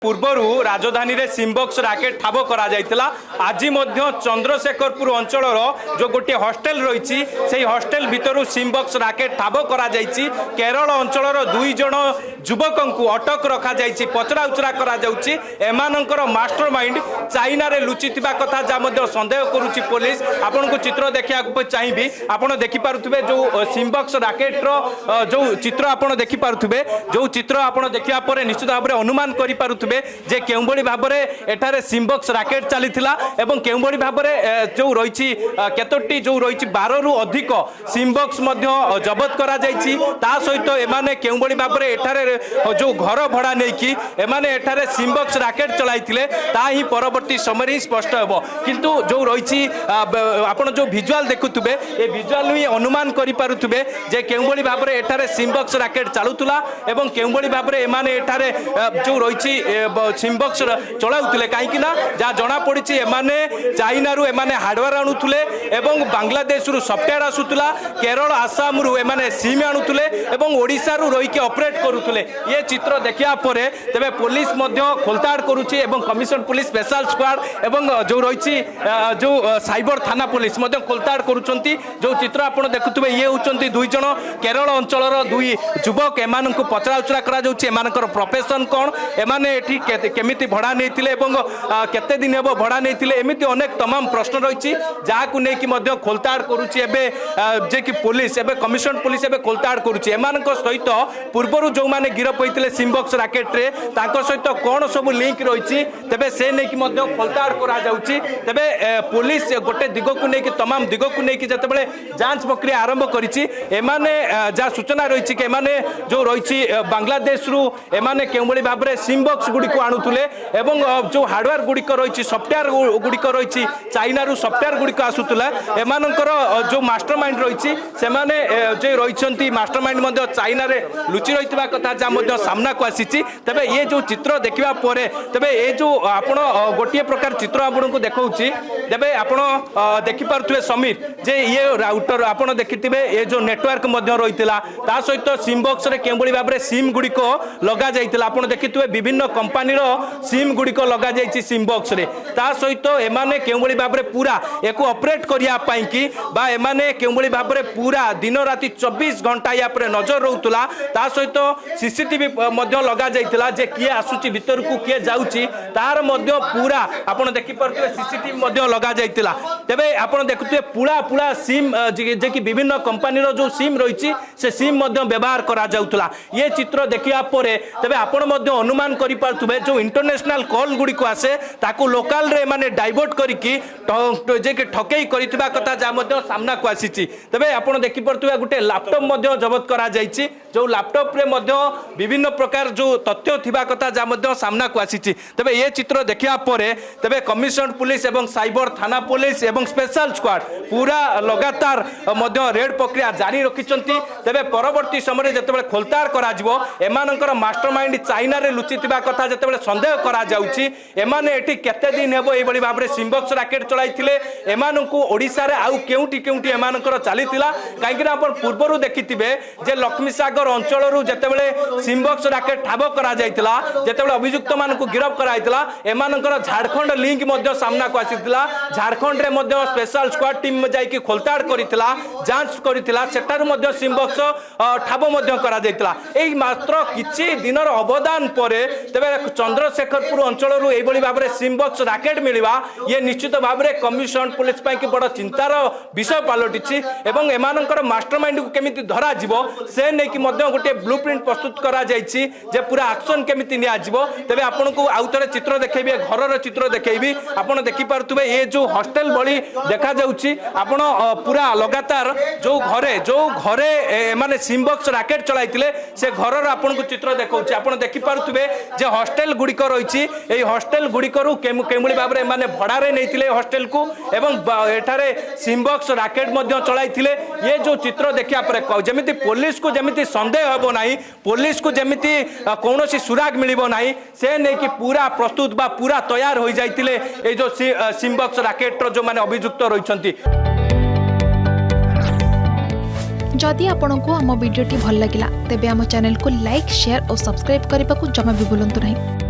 पूर्वरु राजधानी रे SIM box rocket ठाब करा जायतिला। आज चंद्रशेखरपुर अंचल जो गोटे हॉस्टेल रही से हॉस्टेल भितर सिमबॉक्स राकेट ठाब करा जायछि। केरल अंचल दुई जन युवक को अटक रखा जायछि, पचरा उचरा करा जाउछि। एमानंकर मास्टरमाइंड चाइना रे लुचिथिबा कथा जा संदेह करुछि पुलिस। आपन को चित्र देखिया चाहिए, आपन देखि पारुथिबे जो सिमबॉक्स राकेट रो जो चित्र आपन देखि पारुथिबे, जो चित्र आपन देखिया परे निश्चित भाव में अनुमान करि पारुथिबे जे केउ बडी भाबरे एठारे सिमबॉक्स राकेट चलीथिला एवं केउ बडी भाबरे जो रहिछि केतोटी जो रहिछि 12 रु अधिक सिमबॉक्स मध्य जबत करा जायछि। ता सहित एमाने केउ बडी भाबरे एठारे जो घर भड़ा नै कि एमाने एठारे सिमबॉक्स राकेट चलाइथिले ता ही परवर्ती समय स्पष्ट हेबो। किंतु जो रहिछि आपण जो विजुअल देखुथुबे ए विजुअल ही अनुमान करि पारुथुबे जे केउ बडी भाबरे एठारे सिमबॉक्स राकेट चालुतुला एवं केउ बडी भाबरे एमाने एठारे जो रहिछि सिमबॉक्स चलाउथिले। काहेकि ना जा जना पड़ी एमाने चाइना रु एमाने हार्डवेयर आणुथुले एवं बांग्लादेश रु सॉफ्टवेयर आसुतुला, केरल आसाम रु एमाने सिम आणुथुले एवं ओडिसा रु रही के ऑपरेट करुथुले। ये चित्र देखिया परे तबे पुलिस मध्य खोलताड़ करूछि एवं कमिशन पुलिस स्पेशल स्क्वाड एवं जो रही जो साइबर थाना पुलिस मध्य खोलताड़ करूछंती। जो चित्र आपण देखुथुबे ये होचंती दुई जन केरल अंचलर दुई युवक। एमानंकु पचरा उचरा करा जाउछि, एमानकर प्रोफेशन कोन, एमाने एठी केमिति भड़ा नैथिले एवं केते दिन हेबो भड़ा नैथिले, एमिति अनेक तमाम प्रश्न रहिछि जाहाकु नै कि मध्य खोलताड़ करूछि। एबे जे कि पुलिस एबे कमिशन पुलिस एबे खोलताड़ करूछि। एमानक सहित पूर्वरु जो माने गिरफ होइतिले सिमबॉक्स राकेट रे तांको सहित कोन सब लिंक रहिछि तबे से नै कि मध्य खोलताड़ करा जाउछि। तबे पुलिस गोटे दिगकु नै कि तमाम दिगकु नै कि जतबेले जांच प्रक्रिया आरंभ करिछि। एमाने जा सूचना रहिछि कि एमाने जो रहिछि बांग्लादेश रु एमाने केउबळी भाबरे सिमबॉक्स गुडी को आणुथुले एवं जो हार्डवेयर गुडी को रहिछि सॉफ्टवेयर गुडी को रहिछि चाइना रु सॉफ्टवेयर गुडी को आसुतुला। एमानकर जो मास्टरमाइंड रहिछि सेमाने जे रहिछंती मास्टरमाइंड मध्ये चाइना रे लुचि रहितबा कथा जा मध्ये सामना को आसीछि। तबे ये जो चित्र देखिबा परे तबे ए जो आपण गोटिए प्रकार चित्र आपण को देखाउछि। तबे आपण देखि पारथुबे समीर जे ये राउटर आपण देखिथिबे ए जो नेटवर्क मध्ये रहितला ता सहित सिमबॉक्स रे केउबळी भाबरे सिम गुडी को लगा जाइतला। आपण देखिथिबे विभिन्न कंपनी रो सिम गुडी को लगा जाइछि सिमबॉक्स रे। ता सहित एमाने केउबळी भाबरे पूरा एको ऑपरेट करिया पई कि बा एमाने केउबळी भाबरे पूरा दिन राति 24 घंटा या पर नजर रहउतला। ता सहित सीसीटीवी मध्ये लगा जाइतला जे किए आसुची भीतर को किए जाउची तार मध्ये पूरा आपण देखि परथुबे सीसीटीवी मध्ये लगा जाइतला। तबे आपण देखुथुबे पूरा पूरा सिम जे कि विभिन्न कंपनी रो जो सिम रहिछि से सिम मध्ये व्यवहार करा जाउतला। ये चित्र देखिया परे तबे आपण मध्ये अनुमान करि पारथुबे जो इंटरनेशनल कॉल गुडी को आसे ताकू लोकल रे माने डाइवर्ट करिकि जे कि ठकेई करितबा कथा जा मध्ये सामना को आसीछि। तबे आपण देखि परथुबे गुटे लैपटॉप मध्ये जब्त करा जाइछि। जो लैपटॉप रे मध्ये विभिन्न प्रकार जो तथ्य थिबा कथा जा मध्ये सामना को आसीछि। तबे ये चित्र देखिया परे तबे कमिशन पुलिस एवं साइबर थाना पुलिस एवं स्पेशल स्क्वाड पूरा लगातार मध्ये रेड प्रक्रिया जारी रखिचंती। तबे परवर्ती समय जतबे खोलतार करा जिवो एमानकर मास्टरमाइंड चाइना रे लुचितिबा कथा जतबे संदेह करा जाउछि। एमाने एठी केते दिन हेबो एबळी भाबरे सिमबॉक्स राकेट चलाइथिले, एमानंकु ओडिसा रे आउ केउटी केउटी एमानकर चालिथिला। काहेकि ना आपण पूर्वरु देखिथिबे जे लक्ष्मी सागर अंचल रु जतबेले सिमबॉक्स राकेट ठाब करा जाइतिला, जतबेले अभियुक्त मानकु गिरफ करा आइतिला एमानकर झारखंड लिंक मध्ये सामना को आसितिला। झारखंड रे मध्ये स्पेशल स्क्वाड टीम जाई कि खोलताड़ करितिला, जांच करितिला, सेटार मध्ये सिमबॉक्स ठाब मध्ये करा जाइतिला। एई मात्र किछि दिनर अवदान परे तबे चंद्रशेखरपुर अंचल रु एबळी भाबरे सिमबॉक्स राकेट मिलिबा ये निश्चित भाबरे कमिशन पुलिस पई कि बड़ चिंतार विषय पालटिछि एवं एमानकर मास्टरमाइंड को केमिति धरा जिवो से नै कि मध्ये गोटे ब्लूप्रिंट प्रस्तुत करा जाइछि जे पूरा एक्शन केमिति निया जिवो। तबे आपनको आउतरे चित्र देखैबे, घरर चित्र देखैबी। आपण देखि पारथुबे ये जो हॉस्टेल बळी देखा जाउछि। आपण पूरा लगातार जो घरे माने सिमबॉक्स राकेट चलाइतिले से घरर आपनको चित्र देखाउछि। आपण देखि पारथुबे जे हॉस्टेल गुडी को रहिछि एई हॉस्टेल गुडी करू केमुली भाबरे माने भड़ा रे नैथिले हॉस्टेल को एवं एठारे सिमबॉक्स राकेट मध्ये चलाइथिले। ये जो चित्र देखिया परे जेमिति पुलिस को जेमिति संदेह हेबो नाही, पुलिस को जेमिति कोनोसी सुराग मिलिबो नाही से नै कि पूरा प्रस्तुत बा पूरा तैयार होई जाइतिले ए जो सिमबॉक्स राकेट रो जो माने अभियुक्त रहिछंती। जदि आपंक आम भिडी भल लगा तेब आम चैनल को लाइक शेयर और सब्सक्राइब करने को जमा भी भूलु नहीं।